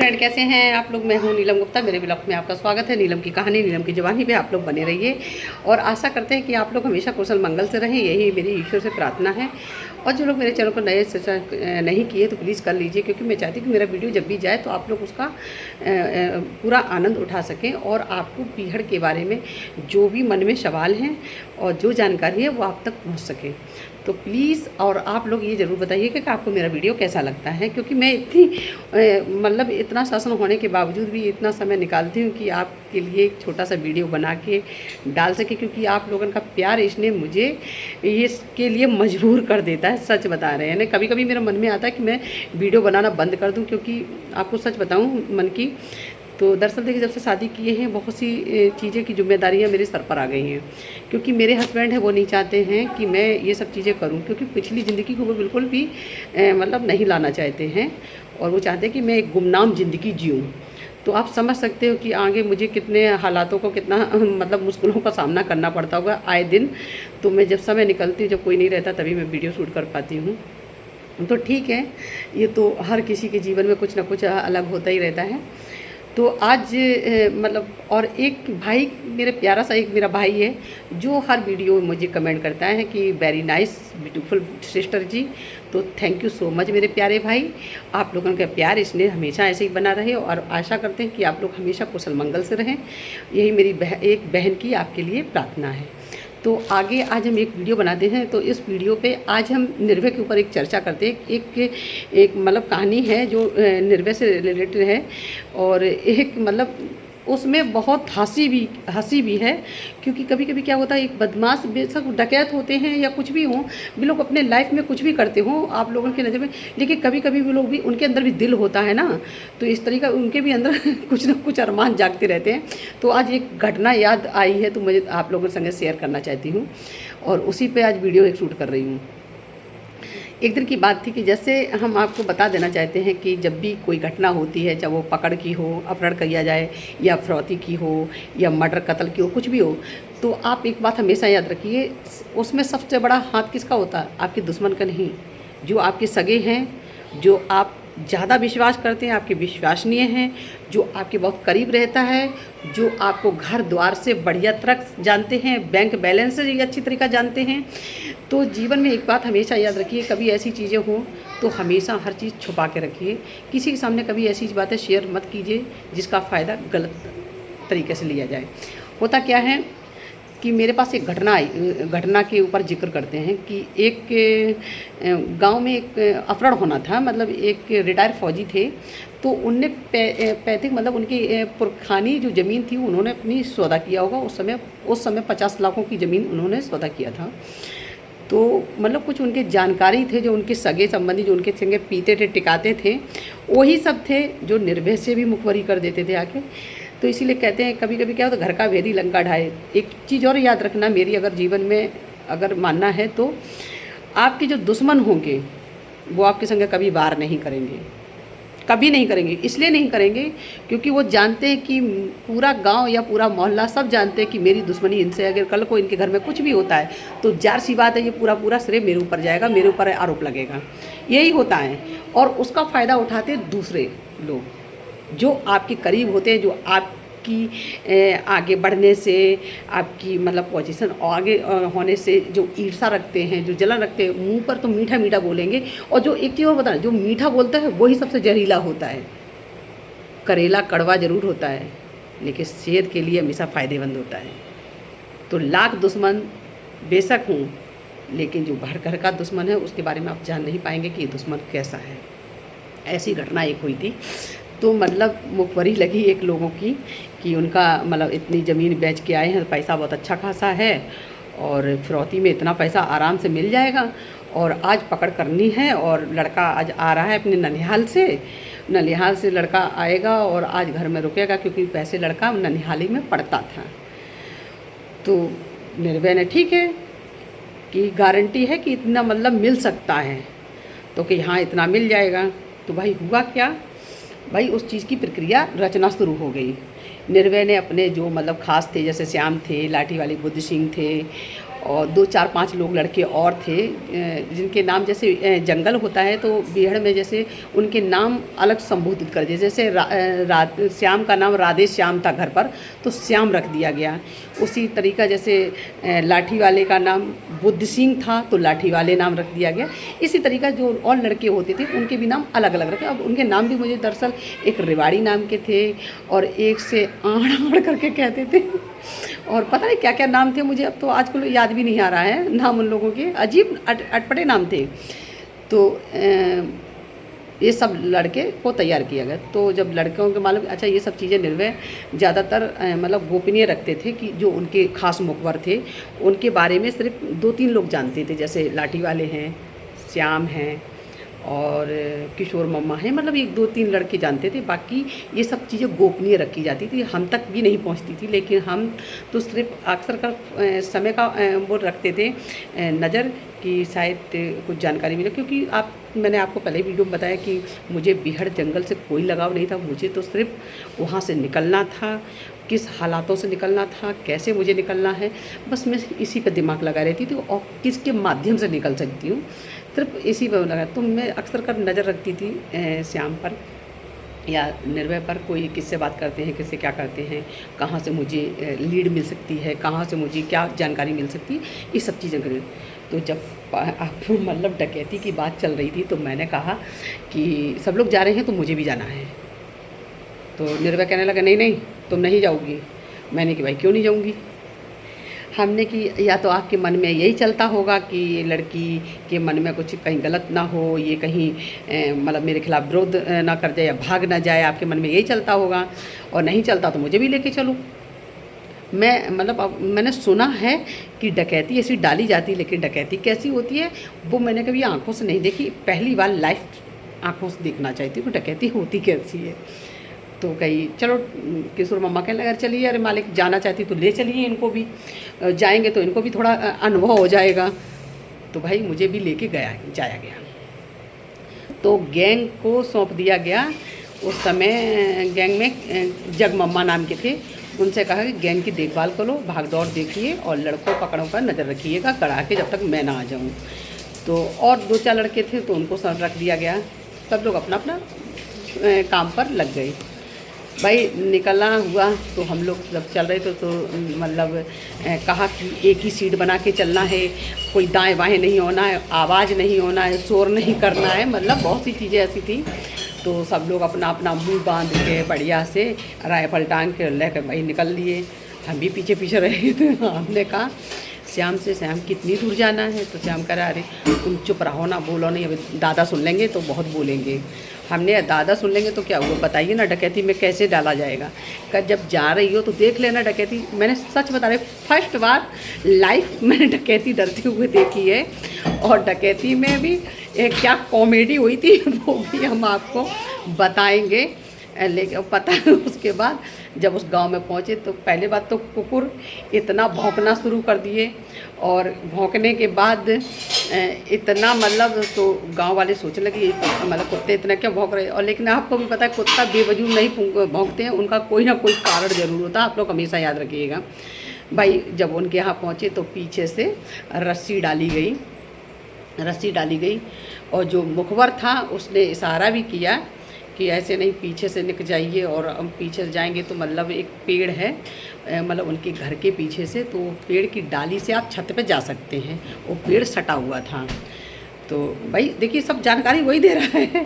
Friend, कैसे हैं आप लोग। मैं हूं नीलम गुप्ता। मेरे ब्लॉग में आपका स्वागत है। नीलम की कहानी, नीलम की ज़बानी पे आप लोग बने रहिए और आशा करते हैं कि आप लोग हमेशा कुशल मंगल से रहें। यही मेरी ईश्वर से प्रार्थना है। और जो लोग मेरे चैनल को नए सब्सक्राइब नहीं किए तो प्लीज़ कर लीजिए, क्योंकि मैं चाहती हूँ कि मेरा वीडियो जब भी जाए तो आप लोग उसका पूरा आनंद उठा सकें और आपको पीहड़ के बारे में जो भी मन में सवाल हैं और जो जानकारी है वो आप तक पहुँच सके। तो प्लीज़ और आप लोग ये ज़रूर बताइएगा कि आपको मेरा वीडियो कैसा लगता है, क्योंकि मैं इतनी मतलब इतना शासन होने के बावजूद भी इतना समय निकालती हूँ कि आपके लिए एक छोटा सा वीडियो बना के डाल सके, क्योंकि आप लोगों का प्यार इसने मुझे इसके लिए मजबूर कर देता है। सच बता रहे हैं ना, कभी कभी मेरे मन में आता है कि मैं वीडियो बनाना बंद कर दूँ, क्योंकि आपको सच बताऊँ मन की तो दरअसल देखिए, जब से शादी किए हैं बहुत सी चीज़ें की जिम्मेदारियां मेरे सर पर आ गई हैं, क्योंकि मेरे हस्बैंड हैं वो नहीं चाहते हैं कि मैं ये सब चीज़ें करूं, क्योंकि पिछली ज़िंदगी को वो बिल्कुल भी मतलब नहीं लाना चाहते हैं और वो चाहते हैं कि मैं एक गुमनाम ज़िंदगी जीऊँ। तो आप समझ सकते हो कि आगे मुझे कितने हालातों को कितना मतलब मुश्किलों का सामना करना पड़ता होगा आए दिन। तो मैं जब समय निकलती हूँ, जब कोई नहीं रहता, तभी मैं वीडियो शूट कर पाती हूँ। तो ठीक है, ये तो हर किसी के जीवन में कुछ ना कुछ अलग होता ही रहता है। तो आज मतलब और एक भाई, मेरे प्यारा सा एक मेरा भाई है जो हर वीडियो में मुझे कमेंट करता है कि वेरी नाइस ब्यूटीफुल सिस्टर जी। तो थैंक यू सो मच मेरे प्यारे भाई। आप लोगों का प्यार इसने हमेशा ऐसे ही बना रहे और आशा करते हैं कि आप लोग हमेशा कुशल मंगल से रहें। यही मेरी एक बहन की आपके लिए प्रार्थना है। तो आगे आज हम एक वीडियो बनाते हैं। तो इस वीडियो पे आज हम निर्भय के ऊपर एक चर्चा करते हैं। एक मतलब कहानी है जो निर्भय से रिलेटेड है और एक मतलब उसमें बहुत हंसी भी है, क्योंकि कभी कभी क्या होता है, एक बदमाश बेशक डकैत होते हैं या कुछ भी हों, वे लोग अपने लाइफ में कुछ भी करते हों आप लोगों की नज़र में, लेकिन कभी कभी वे लोग भी, उनके अंदर भी दिल होता है ना, तो इस तरीका उनके भी अंदर कुछ ना कुछ अरमान जागते रहते हैं। तो आज एक घटना याद आई है तो मुझे आप लोगों के संग शेयर करना चाहती हूँ और उसी पर आज वीडियो एक शूट कर रही हूँ। एक दिन की बात थी कि जैसे हम आपको बता देना चाहते हैं कि जब भी कोई घटना होती है, चाहे वो पकड़ की हो, अपहरण किया जाए, या फिरौती की हो, या मर्डर कत्ल की हो, कुछ भी हो, तो आप एक बात हमेशा याद रखिए, उसमें सबसे बड़ा हाथ किसका होता है? आपके दुश्मन का नहीं। जो आपके सगे हैं, जो आप ज़्यादा विश्वास करते हैं, आपके विश्वसनीय हैं, जो आपके बहुत करीब रहता है, जो आपको घर द्वार से बढ़िया तरह जानते हैं, बैंक बैलेंस से अच्छी तरीक़ा जानते हैं। तो जीवन में एक बात हमेशा याद रखिए, कभी ऐसी चीज़ें हों तो हमेशा हर चीज़ छुपा के रखिए। किसी के सामने कभी ऐसी बातें शेयर मत कीजिए जिसका फ़ायदा गलत तरीके से लिया जाए। होता क्या है कि मेरे पास एक घटना आई, घटना के ऊपर जिक्र करते हैं कि एक गांव में एक अपहरण होना था। मतलब एक रिटायर फौजी थे, तो उनने पैतृक मतलब उनकी पुरखानी जो ज़मीन थी उन्होंने अपनी सौदा किया होगा। उस समय 50 लाखों की ज़मीन उन्होंने सौदा किया था। तो मतलब कुछ उनके जानकारी थे, जो उनके सगे संबंधी जो उनके संगे पीते थे, टिकाते थे, वही सब थे जो निर्भय से भी मुखबरी कर देते थे आके। तो इसीलिए कहते हैं कभी कभी क्या होता है, घर का भेदी लंका ढाए। एक चीज़ और याद रखना, मेरी अगर जीवन में अगर मानना है तो आपके जो दुश्मन होंगे वो आपके संग कभी वार नहीं करेंगे, कभी नहीं करेंगे। इसलिए नहीं करेंगे क्योंकि वो जानते हैं कि पूरा गांव या पूरा मोहल्ला सब जानते हैं कि मेरी दुश्मनी इनसे, अगर कल को इनके घर में कुछ भी होता है तो जार सी बात है, ये पूरा श्रेय मेरे ऊपर जाएगा, मेरे ऊपर आरोप लगेगा। यही होता है और उसका फ़ायदा उठाते दूसरे लोग जो आपके करीब होते हैं, जो आपकी आगे बढ़ने से, आपकी मतलब पोजीशन आगे होने से जो ईर्षा रखते हैं, जो जलन रखते हैं। मुंह पर तो मीठा मीठा बोलेंगे, और जो एक चीज़ और बताना, जो मीठा बोलता है वही सबसे जहरीला होता है। करेला कड़वा ज़रूर होता है लेकिन सेहत के लिए हमेशा फ़ायदेमंद होता है। तो लाख दुश्मन बेशक हूँ, लेकिन जो घर का दुश्मन है उसके बारे में आप जान नहीं पाएंगे कि ये दुश्मन कैसा है। ऐसी घटना एक हुई थी। तो मतलब मुखबरी लगी एक लोगों की कि उनका मतलब इतनी ज़मीन बेच के आए हैं, पैसा बहुत अच्छा खासा है और फिरौती में इतना पैसा आराम से मिल जाएगा, और आज पकड़ करनी है। और लड़का आज आ रहा है अपने ननिहाल से लड़का आएगा और आज घर में रुकेगा, क्योंकि पैसे लड़का ननिहाली में पड़ता था। तो निर्भय ने ठीक है कि गारंटी है कि इतना मतलब मिल सकता है, तो कि हाँ इतना मिल जाएगा। तो भाई हुआ क्या, भाई उस चीज़ की प्रक्रिया रचना शुरू हो गई। निर्भय ने अपने जो मतलब खास थे, जैसे श्याम थे, लाठी वाली बुद्ध सिंह थे, और 2 4 5 लोग लड़के और थे जिनके नाम जैसे जंगल होता है तो बीहड़ में जैसे उनके नाम अलग संबोधित कर दिए। जैसे श्याम का नाम राधे श्याम था घर पर, तो श्याम रख दिया गया। उसी तरीका जैसे लाठी वाले का नाम बुद्ध सिंह था तो लाठी वाले नाम रख दिया गया। इसी तरीका जो और लड़के होते थे उनके भी नाम अलग अलग रखे। अब उनके नाम भी मुझे दरअसल एक रिवाड़ी नाम के थे और एक से आड़ आड़ करके कहते थे और पता नहीं क्या क्या नाम थे, मुझे अब तो आजकल याद भी नहीं आ रहा है नाम उन लोगों के। अजीब अटपटे नाम थे। तो ये सब लड़के को तैयार किया गया। तो जब लड़कों के मालूम अच्छा ये सब चीज़ें निर्भय ज़्यादातर मतलब गोपनीय रखते थे कि जो उनके खास मुखबर थे उनके बारे में सिर्फ 2 3 लोग जानते थे। जैसे लाठी वाले हैं, श्याम हैं और किशोर मम्मा हैं, मतलब 1 2 3 लड़के जानते थे। बाकी ये सब चीज़ें गोपनीय रखी जाती थी, हम तक भी नहीं पहुंचती थी। लेकिन हम तो सिर्फ अक्सर का समय का वो रखते थे नज़र कि शायद कुछ जानकारी मिले। क्योंकि मैंने आपको पहले वीडियो में बताया कि मुझे बीहड़ जंगल से कोई लगाव नहीं था। मुझे तो सिर्फ वहाँ से निकलना था, किस हालातों से निकलना था, कैसे मुझे निकलना है, बस मैं इसी पर दिमाग लगा रहती थी और किसके माध्यम से निकल सकती हूँ, सिर्फ इसी पर लगा। तो मैं अक्सर कर नज़र रखती थी श्याम पर या निर्भय पर, कोई किससे बात करते हैं, किससे क्या करते हैं, कहाँ से मुझे लीड मिल सकती है, कहाँ से मुझे क्या जानकारी मिल सकती है, ये सब चीज़ें करें। तो जब आप मतलब डकैती की बात चल रही थी तो मैंने कहा कि सब लोग जा रहे हैं तो मुझे भी जाना है। तो निर्भय कहने लगा नहीं नहीं तुम नहीं जाओगी। मैंने कि भाई क्यों नहीं जाऊँगी। हमने कि या तो आपके मन में यही चलता होगा कि लड़की के मन में कुछ कहीं गलत ना हो, ये कहीं मतलब मेरे खिलाफ़ विरोध ना कर जाए या भाग ना जाए, आपके मन में यही चलता होगा। और नहीं चलता तो मुझे भी लेके चलो। मैं मतलब अब मैंने सुना है कि डकैती ऐसी डाली जाती है, लेकिन डकैती कैसी होती है वो मैंने कभी आँखों से नहीं देखी। पहली बार लाइफ आँखों से देखना चाहती हूँ कि डकैती होती कैसी है। तो कही चलो किशोर मम्मा कहने लगा चलिए, अरे मालिक जाना चाहती तो ले चलिए, इनको भी जाएंगे तो इनको भी थोड़ा अनुभव हो जाएगा। तो भाई मुझे भी लेके जाया गया। तो गैंग को सौंप दिया गया। उस समय गैंग में जग मम्मा नाम के थे, उनसे कहा कि गैंग की देखभाल करो, भाग दौड़ देखिए और लड़कों पकड़ों पर नज़र रखिएगा कड़ा के जब तक मैं ना आ जाऊँ। तो और 2 4 लड़के थे तो उनको सब रख दिया गया। सब लोग अपना अपना काम पर लग गए। भाई निकलना हुआ तो हम लोग जब चल रहे थे तो मतलब कहा कि एक ही सीट बना के चलना है, कोई दाएं बाएं नहीं होना है, आवाज़ नहीं होना है, शोर नहीं करना है, मतलब बहुत सी चीज़ें ऐसी थी। तो सब लोग अपना अपना मुंह बांध के बढ़िया से राइफल टांग के लेकर भाई निकल लिए। हम भी पीछे पीछे रहे थे। हमने कहा श्याम से, श्याम कितनी दूर जाना है? तो श्याम कह रहा अरे तुम चुप रहो ना, बोलो नहीं, अभी दादा सुन लेंगे तो बहुत बोलेंगे। हमने दादा सुन लेंगे तो क्या हुआ, बताइए ना डकैती में कैसे डाला जाएगा। कल जब जा रही हो तो देख लेना डकैती। मैंने सच बता रही, फर्स्ट बार लाइफ मैंने डकैती डरते हुए देखी है। और डकैती में भी क्या कॉमेडी हुई थी वो भी हम आपको बताएंगे। लेकिन पता है उसके बाद जब उस गांव में पहुंचे तो पहले बात तो कुकुर इतना भौंकना शुरू कर दिए। और भौंकने के बाद इतना मतलब तो गांव वाले सोचने लगे मतलब कुत्ते इतना क्या भौंक रहे। और लेकिन आपको भी पता है कुत्ता बेवजूद नहीं भौंकते हैं, उनका कोई ना कोई कारण ज़रूर होता है, आप लोग हमेशा याद रखिएगा। भाई जब उनके यहाँ पहुँचे तो पीछे से रस्सी डाली गई और जो मुखबर था उसने इशारा भी किया कि ऐसे नहीं, पीछे से निकल जाइए। और हम पीछे से जाएंगे तो मतलब एक पेड़ है मतलब उनके घर के पीछे से, तो पेड़ की डाली से आप छत पे जा सकते हैं। वो पेड़ सटा हुआ था। तो भाई देखिए सब जानकारी वही दे रहा है।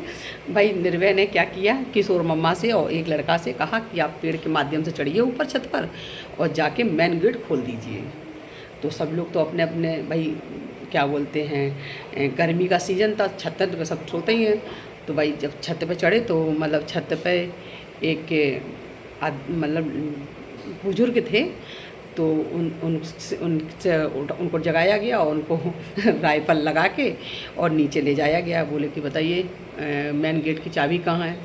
भाई निर्भय ने क्या किया, किशोर मम्मा से और एक लड़का से कहा कि आप पेड़ के माध्यम से चढ़िए ऊपर छत पर और जाके मेन गेट खोल दीजिए। तो सब लोग तो अपने अपने भाई क्या बोलते हैं, गर्मी का सीज़न था, छत पर सब सोते ही हैं। तो भाई जब छत पे चढ़े तो मतलब छत पे एक मतलब बुजुर्ग थे, तो उनको जगाया गया और उनको राइफल लगा के और नीचे ले जाया गया। बोले कि बताइए मेन गेट की चाबी कहाँ है?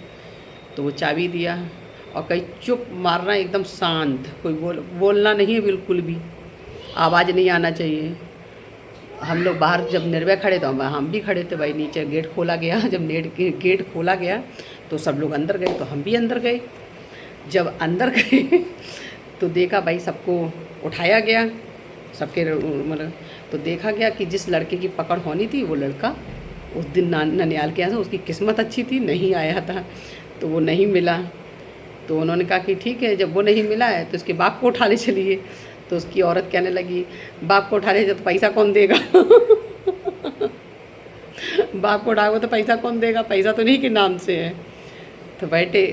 तो वो चाबी दिया और कहीं चुप मारना, एकदम शांत, कोई बोलना नहीं है, बिल्कुल भी आवाज़ नहीं आना चाहिए। हम लोग बाहर जब निर्भय खड़े तो हम भी खड़े थे। भाई नीचे गेट खोला गया। जब गेट खोला गया तो सब लोग अंदर गए, तो हम भी अंदर गए। जब अंदर गए तो देखा भाई सबको उठाया गया सबके मतलब। तो देखा गया कि जिस लड़के की पकड़ होनी थी वो लड़का उस दिन ननिहाल के यहाँ से, उसकी किस्मत अच्छी थी, नहीं आया था, तो वो नहीं मिला। तो उन्होंने कहा कि ठीक है, जब वो नहीं मिला है तो इसके बाप को उठा ले चलिए। तो उसकी औरत कहने लगी, बाप को उठा ले तो पैसा कौन देगा? बाप को उठाओगे तो पैसा कौन देगा? पैसा तो नहीं के नाम से है। तो बेटे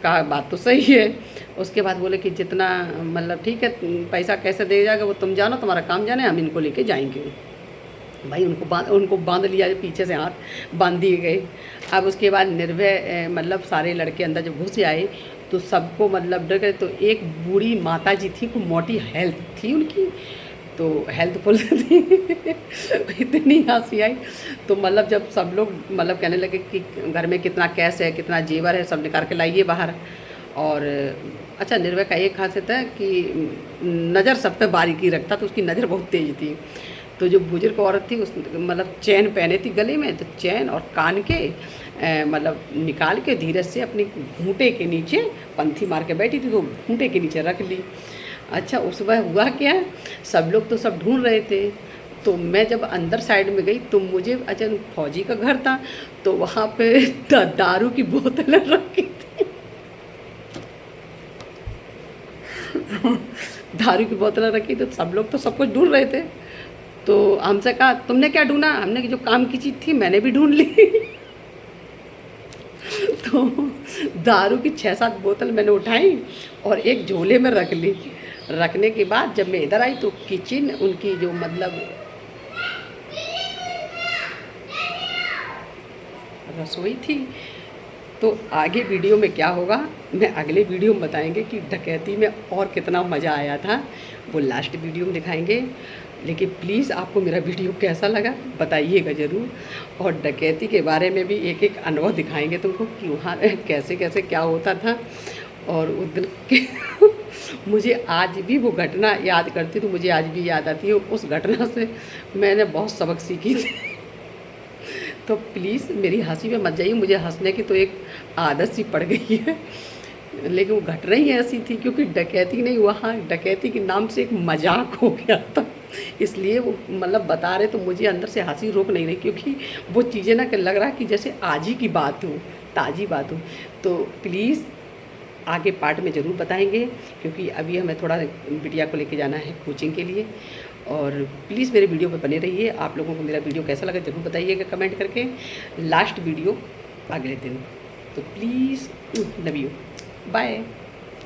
का बात तो सही है। उसके बाद बोले कि जितना मतलब ठीक है, पैसा कैसे दे जाएगा वो तुम जानो, तुम्हारा काम जाने, हम इनको लेके जाएंगे। भाई उनको बांध लिया, पीछे से हाथ बांध दिए गए। अब उसके बाद निर्भय मतलब सारे लड़के अंदर जब घुस आए तो सबको मतलब डर गए। तो एक बूढ़ी माता जी थी, खूब मोटी हेल्थ थी उनकी, तो हेल्थफुल थी। इतनी हंसी आई। तो मतलब जब सब लोग मतलब कहने लगे कि घर में कितना कैश है, कितना जेवर है, सब निकाल के लाइए बाहर। और अच्छा, निर्भय का एक खासियत है कि नज़र सब पे बारीकी रखता, तो उसकी नज़र बहुत तेज़ थी। तो जो बुजुर्ग औरत थी उस मतलब चैन पहने थी गले में, तो चैन और कान के मतलब निकाल के धीरे से अपनी घूंटे के नीचे पंथी मार के बैठी थी, तो घूंटे के नीचे रख ली। अच्छा, उस वह हुआ क्या, सब लोग तो सब ढूंढ रहे थे। तो मैं जब अंदर साइड में गई तो मुझे, अच्छा फौजी का घर था, तो वहाँ पे दारू की बोतलें रखी थी। दारू की बोतलें रखी, तो सब लोग तो सब कुछ ढूंढ रहे थे। तो हमसे कहा तुमने क्या ढूंढा? हमने कि जो काम की चीज़ थी मैंने भी ढूंढ ली। तो दारू की 6-7 बोतल मैंने उठाई और एक झोले में रख ली। रखने के बाद जब मैं इधर आई तो किचन उनकी जो मतलब रसोई थी। तो आगे वीडियो में क्या होगा मैं अगले वीडियो में बताएंगे कि डकैती में और कितना मज़ा आया था, वो लास्ट वीडियो में दिखाएंगे। लेकिन प्लीज़ आपको मेरा वीडियो कैसा लगा बताइएगा ज़रूर। और डकैती के बारे में भी एक एक अनुभव दिखाएंगे तुमको कि वहाँ कैसे कैसे क्या होता था। और उस दिन के मुझे आज भी वो घटना याद करती तो मुझे आज भी याद आती है। उस घटना से मैंने बहुत सबक सीखी थी। तो प्लीज़ मेरी हंसी में मत जाइए, मुझे हंसने की तो एक आदत सी पड़ गई है। लेकिन वो घटना ही ऐसी थी क्योंकि डकैती नहीं, वहाँ डकैती के नाम से एक मजाक हो गया था, इसलिए वो मतलब बता रहे तो मुझे अंदर से हंसी रोक नहीं रही, क्योंकि वो चीज़ें ना लग रहा कि जैसे आज ही की बात हो, ताज़ी बात हो। तो प्लीज़ आगे पार्ट में ज़रूर बताएंगे, क्योंकि अभी हमें थोड़ा बिटिया को लेके जाना है कोचिंग के लिए। और प्लीज़ मेरे वीडियो पर बने रहिए। आप लोगों को मेरा वीडियो कैसा लगा ज़रूर बताइएगा कमेंट करके। लास्ट वीडियो अगले दिन, तो प्लीज़ लव यू, बाय।